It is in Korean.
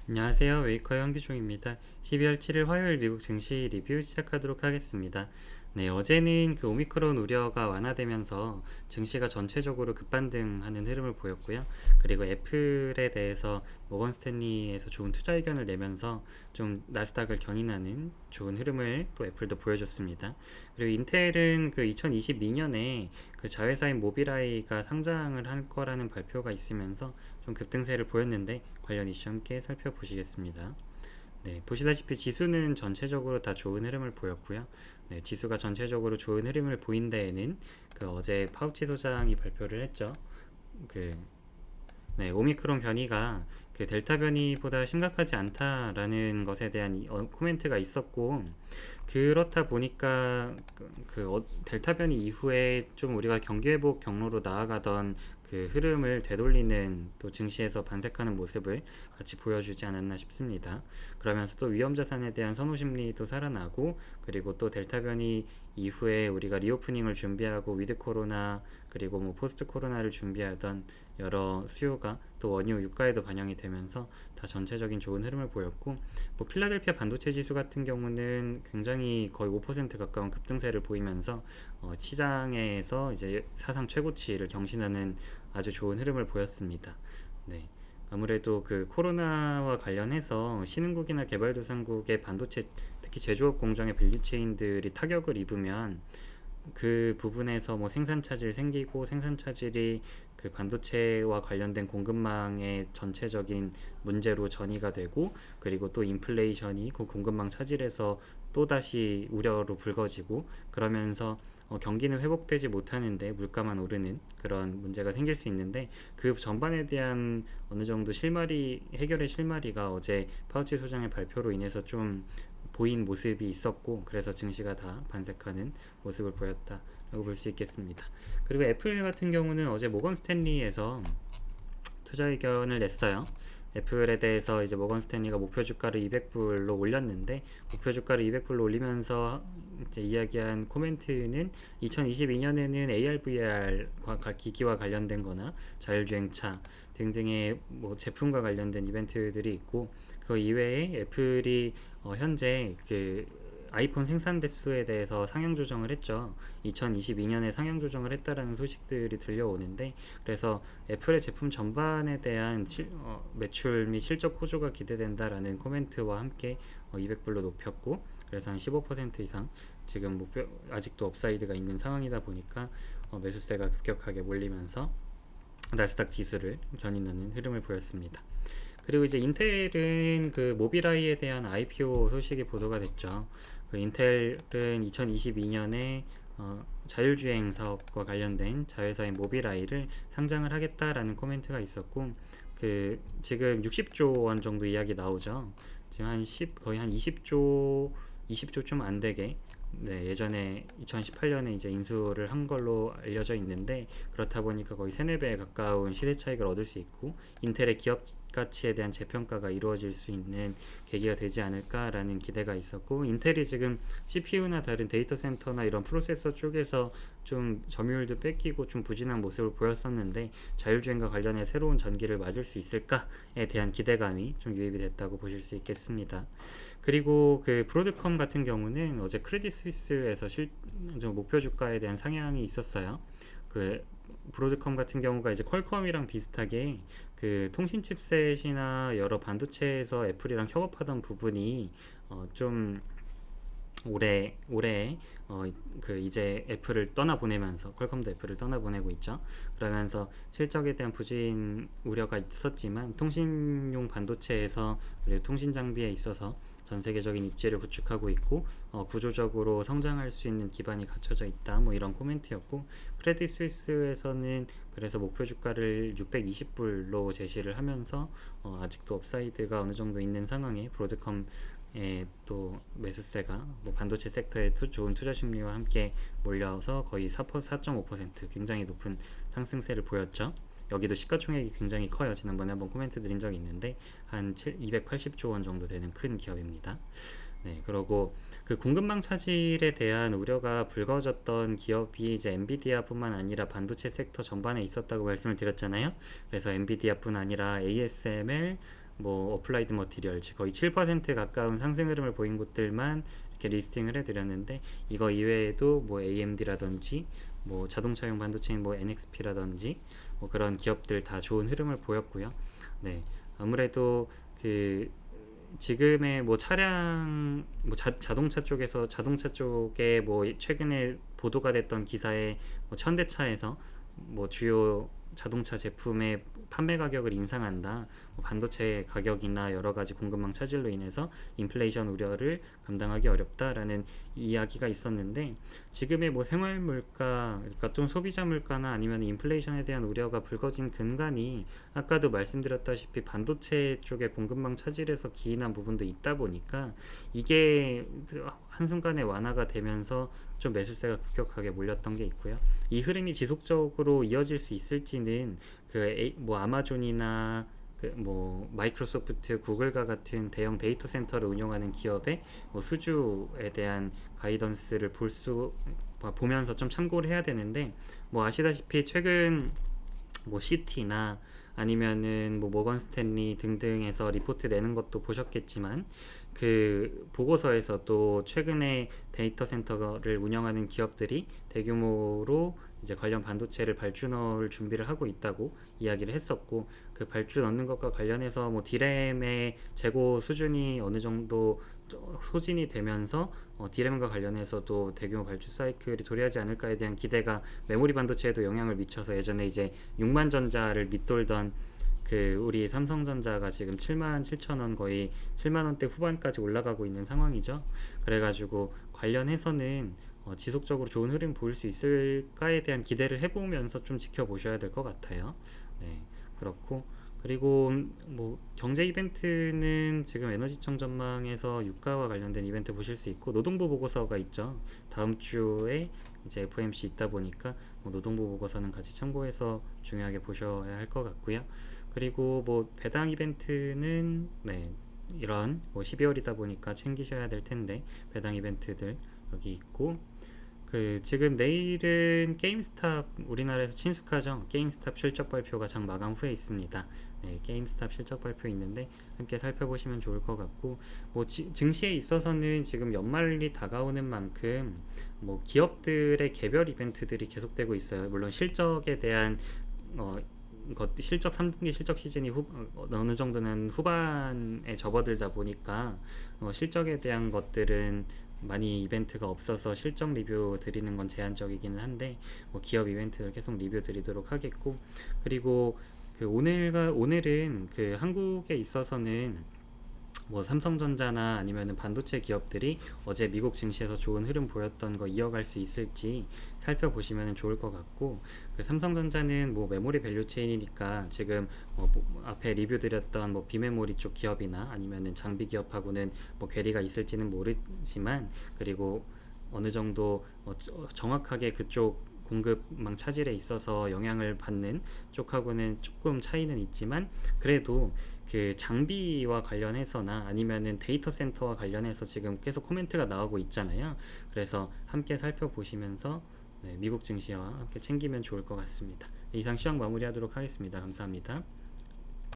안녕하세요. 웨이커의 황기종입니다. 12월 7일 화요일 미국 증시 리뷰 시작하도록 하겠습니다. 네, 어제는 그 오미크론 우려가 완화되면서 증시가 전체적으로 급반등하는 흐름을 보였고요. 그리고 애플에 대해서 모건 스탠리에서 좋은 투자 의견을 내면서 좀 나스닥을 견인하는 좋은 흐름을 또 애플도 보여줬습니다. 그리고 인텔은 그 2022년에 그 자회사인 모비라이가 상장을 할 거라는 발표가 있으면서 좀 급등세를 보였는데 관련 이슈 함께 살펴보시겠습니다. 네, 보시다시피 지수는 전체적으로 다 좋은 흐름을 보였고요. 네, 지수가 전체적으로 좋은 흐름을 보인 데에는 그 어제 파우치 소장이 발표를 했죠. 그 네, 오미크론 변이가 그 델타 변이보다 심각하지 않다라는 것에 대한 코멘트가 있었고, 그렇다 보니까 델타 변이 이후에 좀 우리가 경기 회복 경로로 나아가던 그 흐름을 되돌리는 또 증시에서 반색하는 모습을 같이 보여주지 않았나 싶습니다. 그러면서 또 위험 자산에 대한 선호 심리도 살아나고, 그리고 또 델타 변이 이후에 우리가 리오프닝을 준비하고 위드 코로나 그리고 뭐 포스트 코로나를 준비하던 여러 수요가 또 원유 유가에도 반영이 되면서 다 전체적인 좋은 흐름을 보였고, 뭐 필라델피아 반도체 지수 같은 경우는 굉장히 거의 5% 가까운 급등세를 보이면서 시장에서 이제 사상 최고치를 경신하는 아주 좋은 흐름을 보였습니다. 네. 아무래도 그 코로나와 관련해서 신흥국이나 개발도상국의 반도체 특히 제조업 공정의 밸류체인들이 타격을 입으면 그 부분에서 뭐 생산 차질 생기고, 생산 차질이 그 반도체와 관련된 공급망의 전체적인 문제로 전이가 되고, 그리고 또 인플레이션이 그 공급망 차질에서 또다시 우려로 불거지고, 그러면서 경기는 회복되지 못하는데 물가만 오르는 그런 문제가 생길 수 있는데, 그 전반에 대한 어느 정도 해결의 실마리가 어제 파우치 소장의 발표로 인해서 좀 보인 모습이 있었고, 그래서 증시가 다 반색하는 모습을 보였다라고 볼 수 있겠습니다. 그리고 애플 같은 경우는 어제 모건 스탠리에서 투자 의견을 냈어요. 애플에 대해서 이제 모건 스탠리가 목표 주가를 200불로 올렸는데, 목표 주가를 200불로 올리면서 이제 이야기한 코멘트는 2022년에는 AR/VR 기기와 관련된 거나 자율주행차 등등의 뭐 제품과 관련된 이벤트들이 있고, 그 이외에 애플이 현재 그 아이폰 생산 대수에 대해서 상향 조정을 했죠. 2022년에 상향 조정을 했다라는 소식들이 들려오는데, 그래서 애플의 제품 전반에 대한 매출 및 실적 호조가 기대된다라는 코멘트와 함께 200불로 높였고, 그래서 한 15% 이상 지금 목표 아직도 업사이드가 있는 상황이다 보니까 매수세가 급격하게 몰리면서 나스닥 지수를 견인하는 흐름을 보였습니다. 그리고 이제 인텔은 그 모비라이에 대한 IPO 소식이 보도가 됐죠. 그 인텔은 2022년에 자율주행 사업과 관련된 자회사인 모비라이를 상장을 하겠다라는 코멘트가 있었고, 그 지금 60조 원 정도 이야기 나오죠. 지금 거의 한 20조 좀 안 되게, 네, 예전에 2018년에 이제 인수를 한 걸로 알려져 있는데, 그렇다 보니까 거의 3, 4배 가까운 시세 차익을 얻을 수 있고, 인텔의 기업 가치에 대한 재평가가 이루어질 수 있는 계기가 되지 않을까라는 기대가 있었고, 인텔이 지금 CPU나 다른 데이터 센터나 이런 프로세서 쪽에서 좀 점유율도 뺏기고 좀 부진한 모습을 보였었는데, 자율주행과 관련해 새로운 전기를 맞을 수 있을까에 대한 기대감이 좀 유입이 됐다고 보실 수 있겠습니다. 그리고 그 브로드컴 같은 경우는 어제 크레딧 스위스에서 좀 목표 주가에 대한 상향이 있었어요. 그 브로드컴 같은 경우가 이제 퀄컴이랑 비슷하게 그 통신 칩셋이나 여러 반도체에서 애플이랑 협업하던 부분이 좀 올해 그 이제 애플을 떠나보내면서, 퀄컴도 애플을 떠나보내고 있죠. 그러면서 실적에 대한 부진 우려가 있었지만, 통신용 반도체에서 우리 통신 장비에 있어서 전 세계적인 입지를 구축하고 있고, 구조적으로 성장할 수 있는 기반이 갖춰져 있다, 뭐 이런 코멘트였고, 크레딧 스위스에서는 그래서 목표 주가를 620불로 제시를 하면서 아직도 업사이드가 어느 정도 있는 상황에 브로드컴 또 매수세가 뭐 반도체 섹터의 좋은 투자 심리와 함께 몰려서 거의 4.5% 굉장히 높은 상승세를 보였죠. 여기도 시가총액이 굉장히 커요. 지난번에 한번 코멘트 드린 적이 있는데 한 280조 원 정도 되는 큰 기업입니다. 네, 그리고 그 공급망 차질에 대한 우려가 불거졌던 기업이 이제 엔비디아뿐만 아니라 반도체 섹터 전반에 있었다고 말씀을 드렸잖아요. 그래서 엔비디아뿐 아니라 ASML, 뭐 어플라이드 머티리얼즈 거의 7% 가까운 상승 흐름을 보인 곳들만 이렇게 리스팅을 해드렸는데, 이거 이외에도 뭐 AMD라든지 뭐 자동차용 반도체인 뭐 NXP라든지 뭐 그런 기업들 다 좋은 흐름을 보였고요. 네, 아무래도 그 지금의 뭐 차량 뭐 자동차 쪽에서 자동차 쪽에 뭐 최근에 보도가 됐던 기사에 뭐 현대차에서 뭐 주요 자동차 제품의 판매 가격을 인상한다. 뭐 반도체 가격이나 여러 가지 공급망 차질로 인해서 인플레이션 우려를 감당하기 어렵다라는 이야기가 있었는데, 지금의 뭐 생활 물가, 그러니까 좀 소비자 물가나 아니면 인플레이션에 대한 우려가 불거진 근간이 아까도 말씀드렸다시피 반도체 쪽의 공급망 차질에서 기인한 부분도 있다 보니까 이게 한순간에 완화가 되면서 좀 매수세가 급격하게 몰렸던 게 있고요. 이 흐름이 지속적으로 이어질 수 있을지는 뭐 아마존이나 뭐 마이크로소프트, 구글과 같은 대형 데이터 센터를 운영하는 기업의 뭐 수주에 대한 가이던스를 보면서 좀 참고를 해야 되는데, 뭐 아시다시피 최근 뭐 시티나 아니면은 뭐 모건 스탠리 등등에서 리포트 내는 것도 보셨겠지만, 그 보고서에서 또 최근에 데이터 센터를 운영하는 기업들이 대규모로 이제 관련 반도체를 발주 넣을 준비를 하고 있다고 이야기를 했었고, 그 발주 넣는 것과 관련해서 뭐 디램의 재고 수준이 어느 정도 소진이 되면서 디램과 관련해서도 대규모 발주 사이클이 도래하지 않을까에 대한 기대가 메모리 반도체에도 영향을 미쳐서 예전에 이제 6만 전자를 밑돌던 그 우리 삼성전자가 지금 7만 7천 원, 거의 7만 원대 후반까지 올라가고 있는 상황이죠. 그래가지고 관련해서는 지속적으로 좋은 흐름 보일 수 있을까에 대한 기대를 해보면서 좀 지켜보셔야 될 것 같아요. 네, 그렇고, 그리고 뭐 경제 이벤트는 지금 에너지청 전망에서 유가와 관련된 이벤트 보실 수 있고, 노동부 보고서가 있죠. 다음 주에 이제 FOMC 있다 보니까 뭐 노동부 보고서는 같이 참고해서 중요하게 보셔야 할 것 같고요. 그리고 뭐 배당 이벤트는 네, 이런 뭐 12월이다 보니까 챙기셔야 될 텐데 배당 이벤트들 여기 있고, 그 지금 내일은 게임스탑, 우리나라에서 친숙하죠. 게임스탑 실적 발표가 장 마감 후에 있습니다. 네, 게임스탑 실적 발표 있는데 함께 살펴보시면 좋을 것 같고, 뭐 증시에 있어서는 지금 연말이 다가오는 만큼 뭐 기업들의 개별 이벤트들이 계속되고 있어요. 물론 실적에 대한 실적 3분기 실적 시즌이 어느 정도는 후반에 접어들다 보니까 실적에 대한 것들은 많이 이벤트가 없어서 실적 리뷰 드리는 건 제한적이기는 한데, 뭐 기업 이벤트를 계속 리뷰 드리도록 하겠고, 그리고 오늘은 그 한국에 있어서는 뭐 삼성전자나 아니면은 반도체 기업들이 어제 미국 증시에서 좋은 흐름 보였던 거 이어갈 수 있을지 살펴보시면 좋을 것 같고, 그 삼성전자는 뭐 메모리 밸류 체인이니까 지금 뭐 앞에 리뷰 드렸던 뭐 비메모리 쪽 기업이나 아니면은 장비 기업하고는 뭐 괴리가 있을지는 모르지만, 그리고 어느 정도 정확하게 그쪽 공급망 차질에 있어서 영향을 받는 쪽하고는 조금 차이는 있지만, 그래도 그 장비와 관련해서나 아니면은 데이터 센터와 관련해서 지금 계속 코멘트가 나오고 있잖아요. 그래서 함께 살펴보시면서 네, 미국 증시와 함께 챙기면 좋을 것 같습니다. 네, 이상 시황 마무리하도록 하겠습니다. 감사합니다.